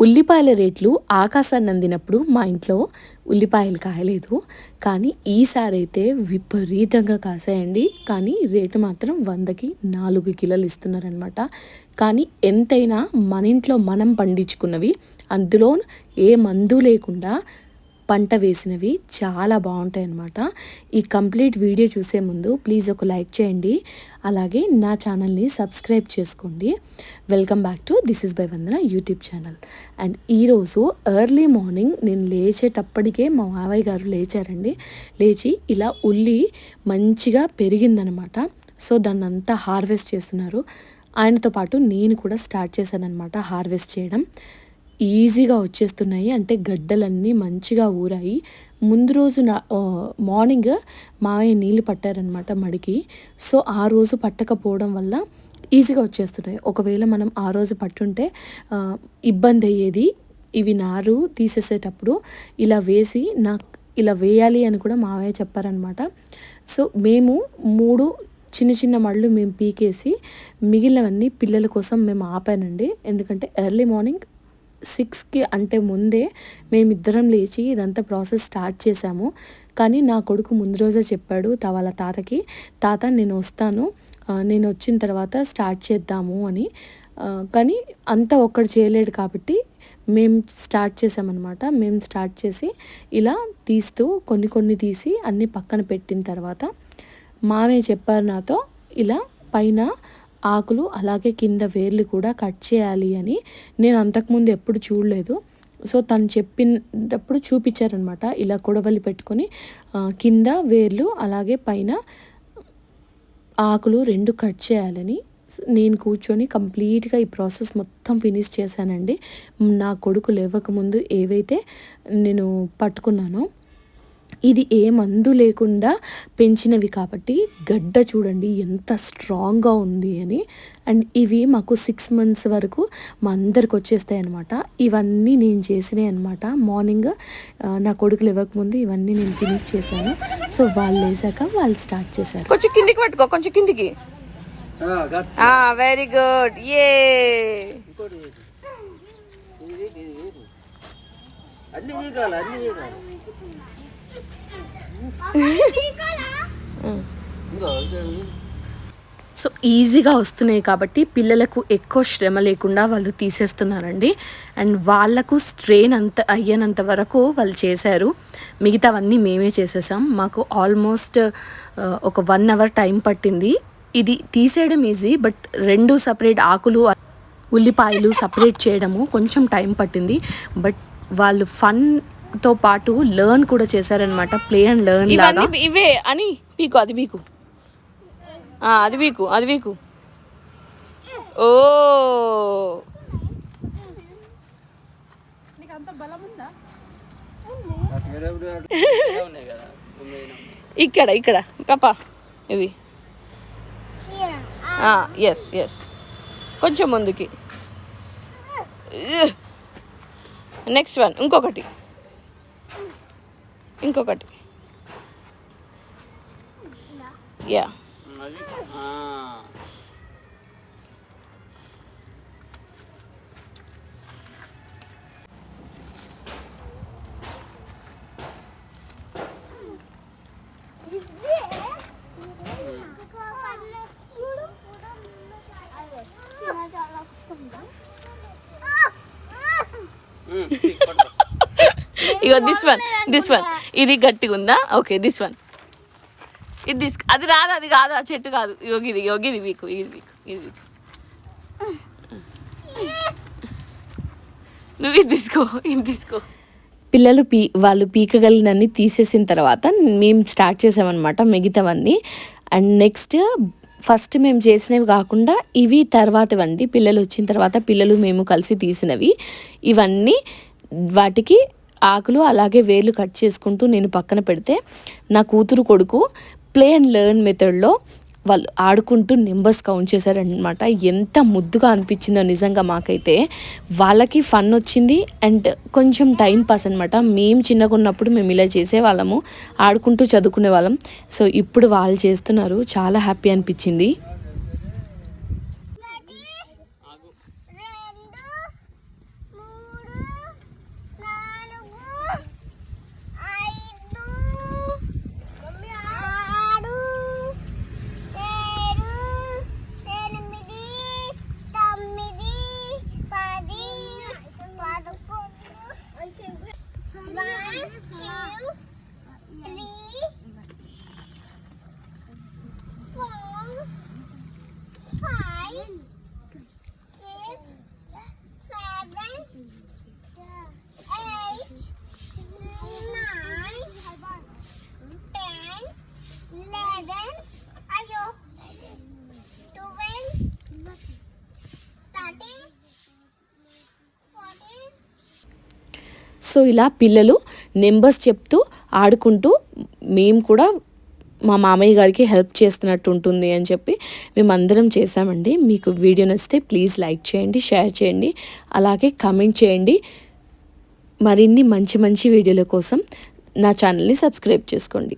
ఉల్లిపాయల రేట్లు ఆకాశాన్ని అందినప్పుడు మా ఇంట్లో ఉల్లిపాయలు కాయలేదు. కానీ ఈసారి అయితే విపరీతంగా కాసాయండి. కానీ రేటు మాత్రం 100కి 4 కిలోలు ఇస్తున్నారనమాట. కానీ ఎంతైనా మన ఇంట్లో మనం పండించుకున్నవి, అందులో ఏ మందు లేకుండా పంట వేసినవి చాలా బాగుంటాయి అన్నమాట. ఈ కంప్లీట్ వీడియో చూసే ముందు ప్లీజ్ ఒక లైక్ చేయండి, అలాగే నా ఛానల్ని సబ్స్క్రైబ్ చేసుకోండి. Welcome back to this is by Vandana YouTube channel. And ఈరోజు ఎర్లీ మార్నింగ్ నేను లేచేటప్పటికే మా మావయ్య గారు లేచారండి. లేచి ఇలా ఉల్లి మంచిగా పెరిగిందనమాట. సో దాన్ని అంతా హార్వెస్ట్ చేస్తున్నారు. ఆయనతో పాటు నేను కూడా స్టార్ట్ చేశాను అనమాట హార్వెస్ట్ చేయడం. ఈజీగా వచ్చేస్తున్నాయి, అంటే గడ్డలన్నీ మంచిగా ఊరాయి. ముందు రోజు మార్నింగ్ మావయ్య నీళ్ళు పట్టారనమాట మడికి. సో ఆ రోజు పట్టకపోవడం వల్ల ఈజీగా వచ్చేస్తున్నాయి. ఒకవేళ మనం ఆ రోజు పట్టుంటే ఇబ్బంది అయ్యేది. ఇవి నారు తీసేసేటప్పుడు ఇలా వేసి ఇలా వేయాలి అని కూడా మావయ్య చెప్పారనమాట. సో మేము 3 చిన్న చిన్న మళ్ళు మేము పీకేసి మిగిలినవన్నీ పిల్లల కోసం మేము ఆపానండి. ఎందుకంటే ఎర్లీ మార్నింగ్ 6కి అంటే ముందే మేమిద్దరం లేచి ఇదంతా ప్రాసెస్ స్టార్ట్ చేశాము. కానీ నా కొడుకు ముందు రోజే చెప్పాడు వాళ్ళ తాతకి, తాత నేను వస్తాను, నేను వచ్చిన తర్వాత స్టార్ట్ చేద్దాము అని. కానీ అంతా ఒక్కడు చేయలేడు కాబట్టి మేము స్టార్ట్ చేసామన్నమాట. మేము స్టార్ట్ చేసి ఇలా తీస్తూ కొన్ని తీసి అన్నీ పక్కన పెట్టిన తర్వాత మావయ్య చెప్పారు నాతో, ఇలా పైన ఆకులు అలాగే కింద వేర్లు కూడా కట్ చేయాలి అని. నేను అంతకుముందు ఎప్పుడు చూడలేదు. సో తను చెప్పినప్పుడు చూపించారనమాట. ఇలా కొడవలి పెట్టుకొని కింద వేర్లు అలాగే పైన ఆకులు 2 కట్ చేయాలని నేను కూర్చొని కంప్లీట్గా ఈ ప్రాసెస్ మొత్తం ఫినిష్ చేశానండి. నా కొడుకు లేవకముందు ఏవైతే నేను పట్టుకున్నానో, ఇది ఏ మందు లేకుండా పెంచినవి కాబట్టి గడ్డ చూడండి ఎంత స్ట్రాంగ్గా ఉంది అని. అండ్ ఇవి మాకు 6 months వరకు మా అందరికి వచ్చేస్తాయి అనమాట. ఇవన్నీ నేను చేసినాయి అనమాట. మార్నింగ్ నా కొడుకులు ఇవ్వకముందు ఇవన్నీ నేను ఫినిష్ చేశాను. సో వాళ్ళు వేసాక వాళ్ళు స్టార్ట్ చేశారు. కొంచెం కిందికి పట్టుకో, కొంచెం కిందికి. Very good. ఏ సో ఈజీగా వస్తున్నాయి కాబట్టి పిల్లలకు ఎక్కువ శ్రమ లేకుండా వాళ్ళు తీసేస్తున్నారండి. అండ్ వాళ్ళకు స్ట్రెయిన్ అయ్యేంత వరకు వాళ్ళు చేశారు. మిగతావన్నీ మేమే చేసేసాం. మాకు ఆల్మోస్ట్ ఒక 1 hour టైం పట్టింది. ఇది తీసేయడం ఈజీ, బట్ 2 separate ఆకులు ఉల్లిపాయలు సపరేట్ చేయడము కొంచెం టైం పట్టింది. బట్ వాళ్ళు ఫన్తో పాటు లెర్న్ కూడా చేశారనమాట. ప్లే అండ్ లెర్న్ లాగా. ఇవే అని పీకు, అది పీకు, అది పీకు. ఓ ఇక్కడ పాపా ఇవి. ఎస్ కొంచెం ముందుకి. నెక్స్ట్ వన్, ఇంకొకటి. యా ఇగో దిస్ వన్ ఇది గట్టిగా ఉందా? ఓకే, దిస్ వన్ ఇది అది రాదు, అది కాదు, ఆ చెట్టు కాదు. యోగిది వీకు, ఇది నువ్వు ఇది తీసుకో. పిల్లలు వాళ్ళు పీకగలిగినన్ని తీసేసిన తర్వాత మేము స్టార్ట్ చేసామన్నమాట మిగతావన్నీ. అండ్ నెక్స్ట్ ఫస్ట్ మేము చేసినవి కాకుండా ఇవి తర్వాతవండి, పిల్లలు వచ్చిన తర్వాత పిల్లలు మేము కలిసి తీసినవి. ఇవన్నీ వాటికి ఆకులు అలాగే వేర్లు కట్ చేసుకుంటూ నేను పక్కన పెడితే, నా కూతురు కొడుకు ప్లే అండ్ లెర్న్ మెథడ్లో వాళ్ళు ఆడుకుంటూ నెంబర్స్ కౌంట్ చేశారనమాట. ఎంత ముద్దుగా అనిపించిందో నిజంగా మాకైతే. వాళ్ళకి ఫన్ వచ్చింది అండ్ కొంచెం టైం పాస్ అనమాట. మేము చిన్నగా ఉన్నప్పుడు మేము ఇలా చేసేవాళ్ళము, ఆడుకుంటూ చదువుకునే వాళ్ళం. సో ఇప్పుడు వాళ్ళు చేస్తున్నారు, చాలా హ్యాపీ అనిపించింది. సో ఇలా పిల్లలు నెంబర్స్ చెప్తూ ఆడుకుంటూ మేము కూడా మా మామయ్య గారికి హెల్ప్ చేస్తున్నట్టు ఉంటుంది అని చెప్పి మేమందరం చేసామండి. మీకు వీడియో నచ్చితే ప్లీజ్ లైక్ చేయండి, షేర్ చేయండి, అలాగే కామెంట్ చేయండి. మరిన్ని మంచి మంచి వీడియోల కోసం నా ఛానల్ని సబ్స్క్రైబ్ చేసుకోండి.